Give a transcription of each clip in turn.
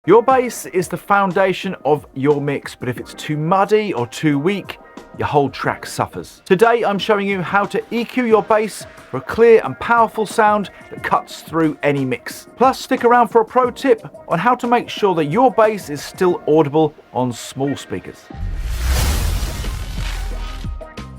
Your bass is the foundation of your mix, but if it's too muddy or too weak, your whole track suffers. Today I'm showing you how to EQ your bass for a clear and powerful sound that cuts through any mix. Plus, stick around for a pro tip on how to make sure that your bass is still audible on small speakers.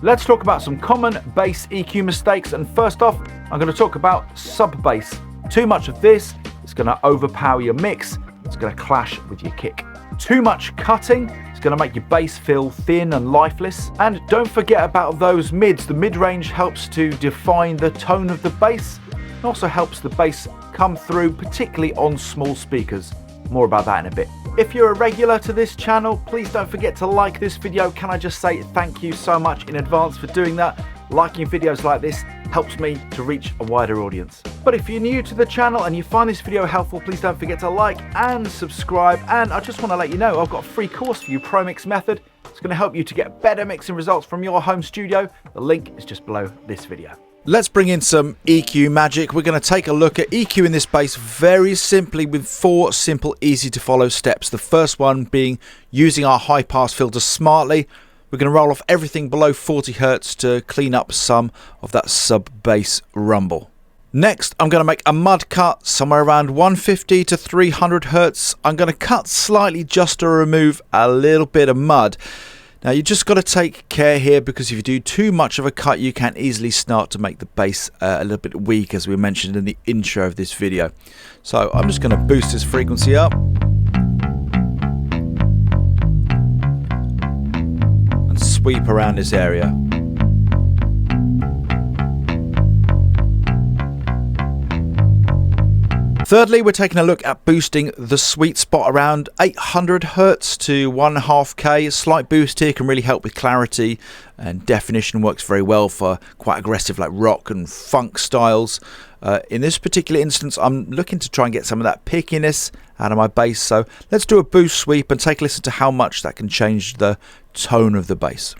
Let's talk about some common bass EQ mistakes, and first off, I'm going to talk about sub bass. Too much of this is going to overpower your mix. It's going to clash with your kick. Too much cutting is going to make your bass feel thin and lifeless. And don't forget about those mids. The mid-range helps to define the tone of the bass. It also helps the bass come through, particularly on small speakers. More about that in a bit. If you're a regular to this channel, please don't forget to like this video. Can I just say thank you so much in advance for doing that? Liking videos like this helps me to reach a wider audience. But if you're new to the channel and you find this video helpful, please don't forget to like and subscribe. And I just want to let you know I've got a free course for you, Pro Mix Method. It's going to help you to get better mixing results from your home studio. The link is just below this video. Let's bring in some EQ magic. We're going to take a look at EQing this bass very simply with 4 simple, easy to follow steps. The first one being using our high pass filter smartly. We're going to roll off everything below 40 Hz to clean up some of that sub bass rumble. Next, I'm going to make a mud cut somewhere around 150 to 300 Hz. I'm going to cut slightly just to remove a little bit of mud. Now you just got to take care here, because if you do too much of a cut, you can easily start to make the bass a little bit weak, as we mentioned in the intro of this video. So I'm just going to boost this frequency up. And sweep around this area. Thirdly, we're taking a look at boosting the sweet spot around 800 Hz to 1.5K. A slight boost here can really help with clarity, and definition works very well for quite aggressive like rock and funk styles. In this particular instance, I'm looking to try and get some of that pickiness out of my bass. So let's do a boost sweep and take a listen to how much that can change the tone of the bass.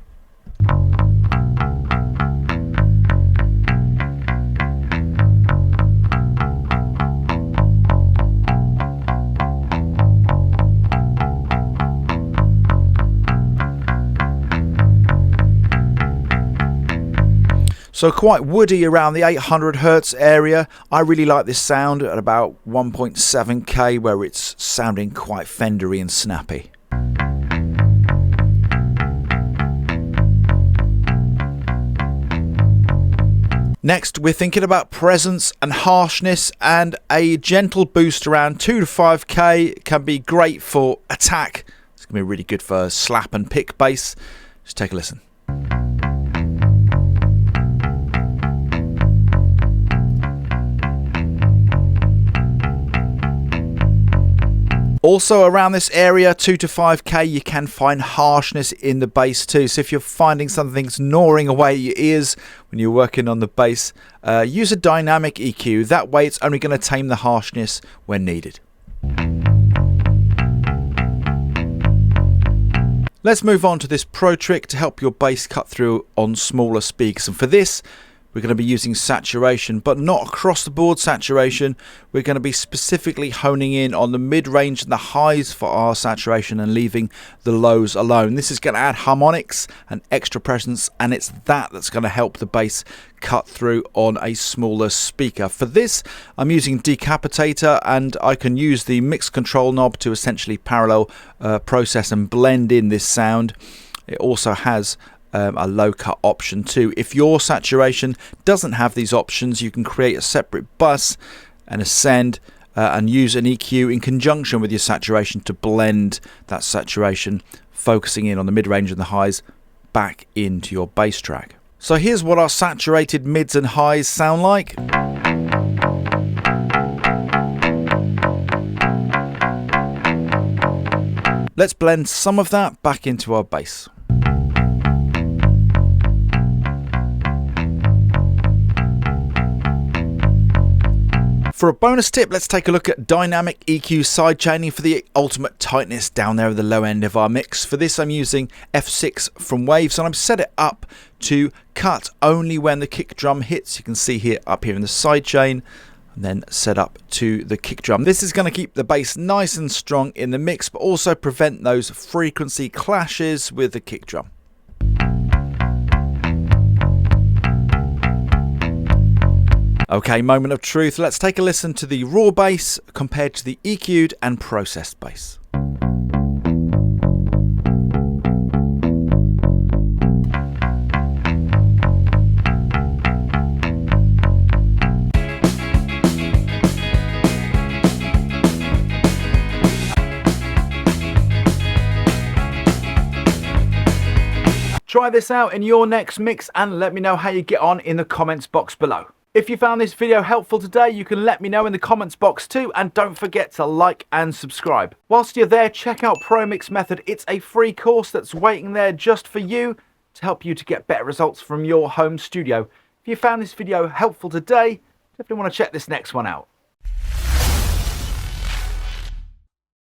So quite woody around the 800 Hz area. I really like this sound at about 1.7K, where it's sounding quite fendery and snappy. Next, we're thinking about presence and harshness, and a gentle boost around 2 to 5K can be great for attack. It's going to be really good for slap and pick bass. Just take a listen. Also around this area, 2 to 5K, you can find harshness in the bass too. So if you're finding something's gnawing away at your ears when you're working on the bass, use a dynamic EQ. That way it's only going to tame the harshness when needed. Let's move on to this pro trick to help your bass cut through on smaller speakers. And for this, we're going to be using saturation, but not across the board saturation. We're going to be specifically honing in on the mid-range and the highs for our saturation and leaving the lows alone. This is going to add harmonics and extra presence, and it's that's going to help the bass cut through on a smaller speaker. For this, I'm using Decapitator, and I can use the mix control knob to essentially parallel process and blend in this sound. It also has a low cut option too. If your saturation doesn't have these options, you can create a separate bus and ascend and use an EQ in conjunction with your saturation to blend that saturation, focusing in on the mid-range and the highs back into your bass track. So here's what our saturated mids and highs sound like. Let's blend some of that back into our bass. For a bonus tip, let's take a look at dynamic EQ sidechaining for the ultimate tightness down there at the low end of our mix. For this, I'm using F6 from Waves, and I've set it up to cut only when the kick drum hits. You can see here up here in the sidechain, and then set up to the kick drum. This is going to keep the bass nice and strong in the mix, but also prevent those frequency clashes with the kick drum. Okay, moment of truth. Let's take a listen to the raw bass compared to the EQ'd and processed bass. Try this out in your next mix and let me know how you get on in the comments box below. If you found this video helpful today, you can let me know in the comments box too, and don't forget to like and subscribe. Whilst you're there, check out Pro Mix Method. It's a free course that's waiting there just for you to help you to get better results from your home studio. If you found this video helpful today, definitely want to check this next one out.